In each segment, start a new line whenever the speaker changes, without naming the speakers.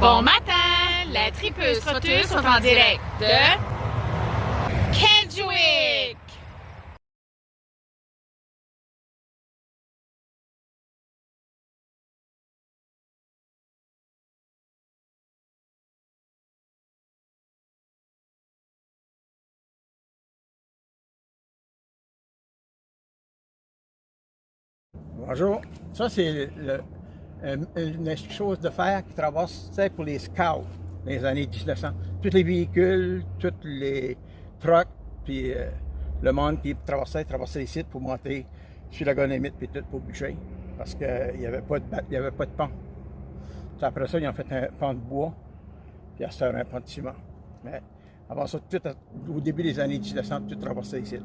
Bon matin! La tripeuse trotteuse sont en direct de Kedgewick!
Bonjour. Ça, c'est une chose de fer qui traverse, tu sais, pour les scouts dans les années 1900. Tous les véhicules, tous les trucks, puis le monde qui traversait les sites pour monter sur la Gonamite puis tout pour bûcher. Parce qu'il n'y avait, il y avait pas de pont. Après ça, ils ont fait un pont de bois, puis à ce un pont de ciment. Mais avant ça, au début des années 1900, tout traversait les sites.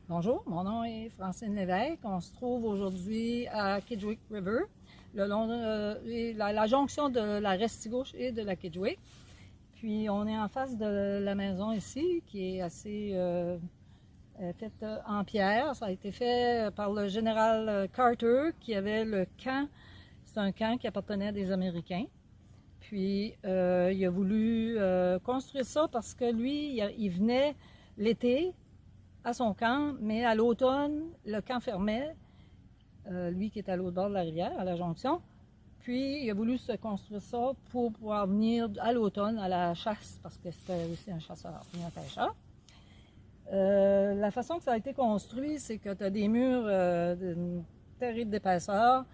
Bonjour, mon nom est Francine Lévesque. On se trouve aujourd'hui à Kedgewick River, le long de la jonction de la Restigouche et de la Kedgewick. Puis on est en face de la maison ici, qui est assez faite en pierre. Ça a été fait par le général Carter, qui avait le camp. C'est un camp qui appartenait à des Américains. Puis il a voulu construire ça parce que lui, il venait l'été à son camp, mais à l'automne, le camp fermait, lui qui est à l'autre bord de la rivière, à la jonction. Puis, il a voulu se construire ça pour pouvoir venir à l'automne à la chasse, parce que c'était aussi un chasseur et un pêcheur. La façon que ça a été construit, c'est que tu as des murs d'une terrible épaisseur.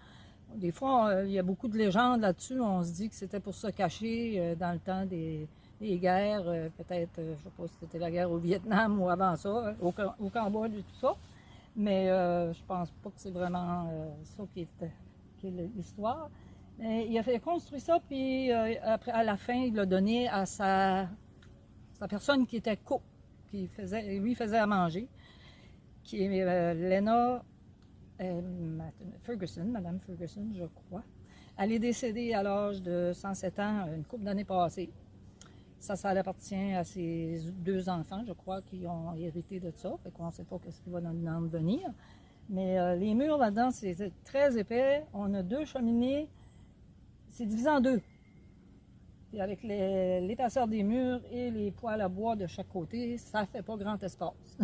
Des fois, il y a beaucoup de légendes là-dessus. On se dit que c'était pour se cacher dans le temps des guerres, peut-être, je ne sais pas si c'était la guerre au Vietnam ou avant ça, au Cambodge et tout ça. Mais je pense pas que c'est vraiment ça qui est l'histoire. Mais il a fait construire ça, puis après, à la fin, il l'a donné à sa personne qui était cook, qui lui faisait à manger, qui est Lena Ferguson, Madame Ferguson, je crois. Elle est décédée à l'âge de 107 ans, une couple d'années passées. Ça appartient à ses 2 enfants, je crois, qui ont hérité de ça. Fait qu'on ne sait pas ce qui va en devenir. Mais les murs là-dedans, c'est très épais. On a 2 cheminées. C'est divisé en 2. Puis avec l'épaisseur des murs et les poêles à bois de chaque côté, ça ne fait pas grand espace.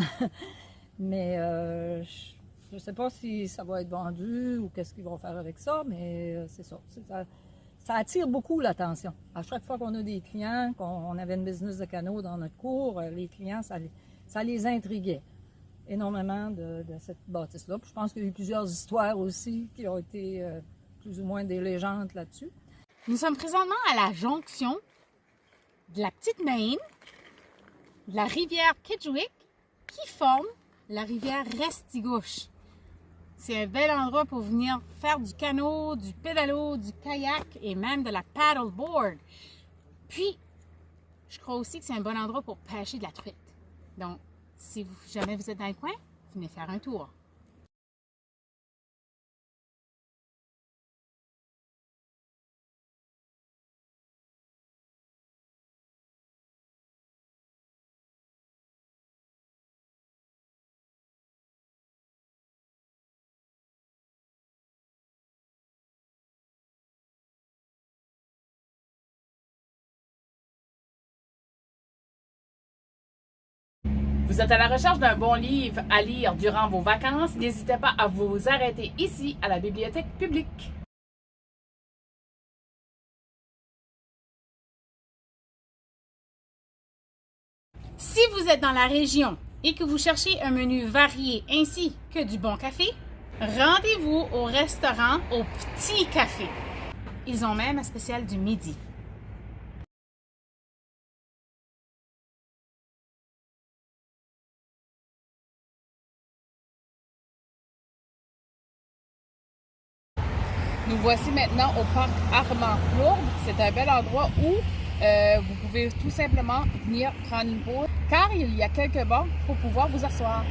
Mais je ne sais pas si ça va être vendu ou qu'est-ce qu'ils vont faire avec ça, mais c'est ça. Ça attire beaucoup l'attention. À chaque fois qu'on a des clients, qu'on avait une business de canot dans notre cours, les clients, ça les intriguait énormément de cette bâtisse-là. Je pense qu'il y a eu plusieurs histoires aussi qui ont été plus ou moins des légendes là-dessus.
Nous sommes présentement à la jonction de la Petite Maine, de la rivière Kedgewick, qui forme la rivière Restigouche. C'est un bel endroit pour venir faire du canot, du pédalo, du kayak et même de la paddleboard. Puis, je crois aussi que c'est un bon endroit pour pêcher de la truite. Donc, si jamais vous êtes dans le coin, venez faire un tour. Vous êtes à la recherche d'un bon livre à lire durant vos vacances? N'hésitez pas à vous arrêter ici à la bibliothèque publique. Si vous êtes dans la région et que vous cherchez un menu varié ainsi que du bon café, rendez-vous au restaurant au Petit Café. Ils ont même un spécial du midi. Nous voici maintenant au parc Armand-Lourdes. C'est un bel endroit où vous pouvez tout simplement venir prendre une pause car il y a quelques bancs pour pouvoir vous asseoir.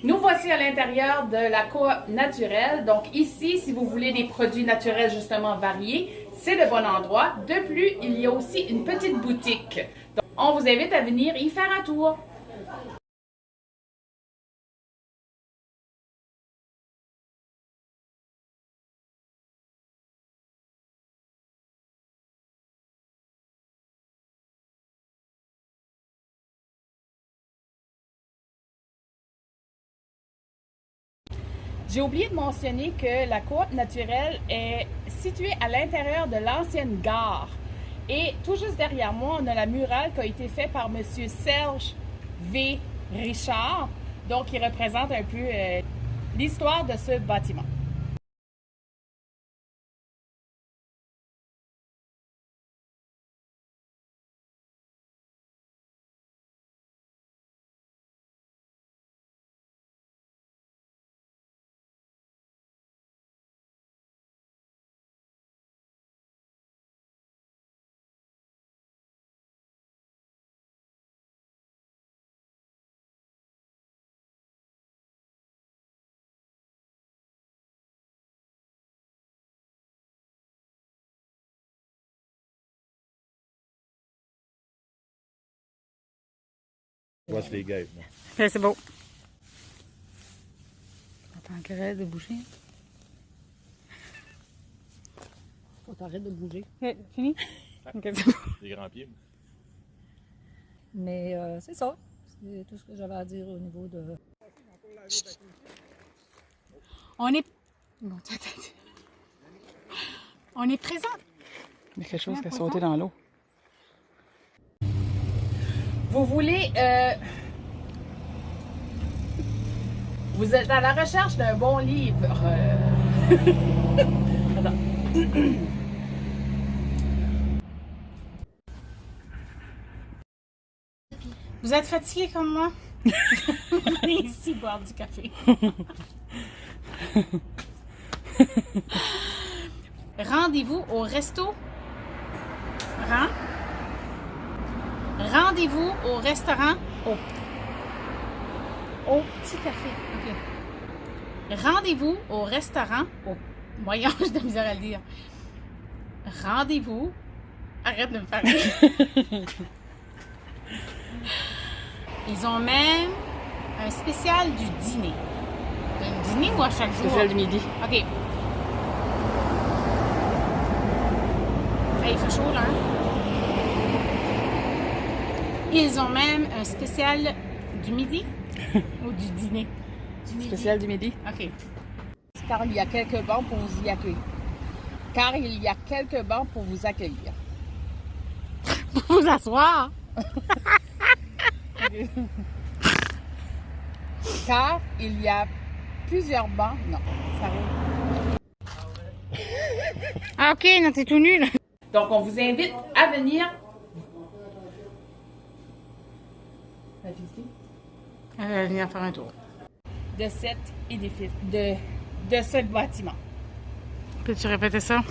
Nous voici à l'intérieur de la coop naturelle. Donc ici, si vous voulez des produits naturels justement variés, c'est le bon endroit. De plus, il y a aussi une petite boutique. Donc, on vous invite à venir y faire un tour. J'ai oublié de mentionner que la coop naturelle est située à l'intérieur de l'ancienne gare. Et tout juste derrière moi, on a la murale qui a été faite par M. Serge V. Richard. Donc, il représente un peu l'histoire de ce bâtiment.
Voici les guêpes.
C'est beau.
Attends qu'elle arrête de bouger. Faut t'arrêter de bouger.
Ok, fini? Ok, c'est beau.
Des grands pieds.
Mais c'est ça. C'est tout ce que j'avais à dire au niveau de...
On est... Bon, on est présent.
Il y a quelque chose qui a sauté dans l'eau.
Vous voulez... Vous êtes à la recherche d'un bon livre. Attends.
Vous êtes fatigué comme moi? On est ici boire du café. Rendez-vous au resto. Rendez-vous au restaurant au petit café. OK. Rendez-vous au restaurant au... Voyons, j'ai de la misère à le dire. Rendez-vous... Arrête de me faire rire. Ils ont même un spécial du dîner. Un dîner ou à chaque jour?
Spécial du midi.
OK. Hey, il fait chaud, là. Hein? Ils ont même un spécial du midi ou du dîner? Du midi.
Spécial du midi.
OK.
Car il y a quelques bancs pour vous y accueillir. Car il y a quelques bancs pour vous accueillir.
Pour vous asseoir.
Car il y a plusieurs bancs. Non, ça arrive.
Ah, OK, non, t'es tout nu, là.
Donc, on vous invite à venir la visiter
Venir faire un tour.
de cet édifice, de ce bâtiment.
Peux-tu répéter ça?